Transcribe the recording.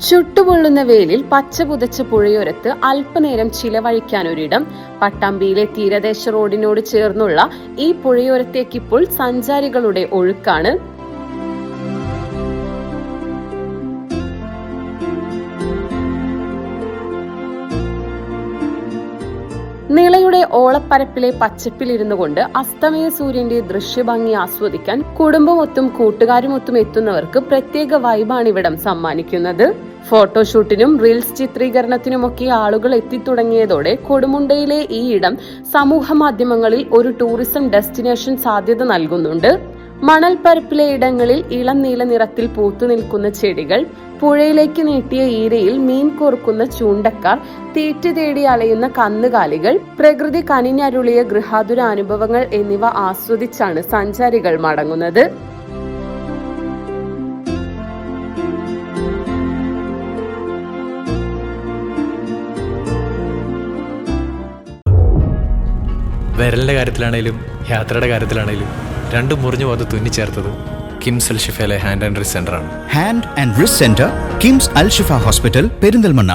ചുട്ടുപൊള്ളുന്ന വെയിലിൽ പച്ച പുതച്ച പുഴയോരത്ത് അല്പനേരം ചിലവഴിക്കാനൊരിടം. പട്ടാമ്പിയിലെ തീരദേശ റോഡിനോട് ചേർന്നുള്ള ഈ പുഴയോരത്തേക്കിപ്പോൾ സഞ്ചാരികളുടെ ഒഴുക്കാണ്. നിളയുടെ ഓളപ്പരപ്പിലെ പച്ചപ്പിലിരുന്നു കൊണ്ട് അസ്തമയ സൂര്യന്റെ ദൃശ്യഭംഗി ആസ്വദിക്കാൻ കുടുംബമൊത്തും കൂട്ടുകാരുമൊത്തും എത്തുന്നവർക്ക് പ്രത്യേക വൈബാണിവിടം സമ്മാനിക്കുന്നത്. ഫോട്ടോഷൂട്ടിനും റീൽസ് ചിത്രീകരണത്തിനുമൊക്കെ ആളുകൾ എത്തിത്തുടങ്ങിയതോടെ കൊടുമുണ്ടയിലെ ഈ ഇടം സമൂഹ മാധ്യമങ്ങളിൽ ഒരു ടൂറിസം ഡെസ്റ്റിനേഷൻ സാധ്യത നൽകുന്നുണ്ട്. മണൽപ്പരപ്പിലെ ഇടങ്ങളിൽ ഇളം നീല നിറത്തിൽ പൂത്തുനിൽക്കുന്ന ചെടികൾ, പുഴയിലേക്ക് നീട്ടിയ ഈരയിൽ മീൻ കോർക്കുന്ന ചൂണ്ടക്കാർ, തീറ്റ തേടി അലയുന്ന കന്നുകാലികൾ, പ്രകൃതി കനിഞ്ഞരുളിയ ഗൃഹാതുര അനുഭവങ്ങൾ എന്നിവ ആസ്വദിച്ചാണ് സഞ്ചാരികൾ മടങ്ങുന്നത്. വിരലിന്റെ കാര്യത്തിലാണേലും യാത്രയുടെ കാര്യത്തിലാണേലും രണ്ടും മുറിഞ്ഞു പോകാതെ തുന്നിച്ചേർത്തത് കിംസ് അൽ ഷിഫയിലെ ഹാൻഡ് ആൻഡ് റിസ്റ്റ് സെന്ററാണ്. Hand and wrist centre, KIMS Al Shifa hospital, Perinthalmanna.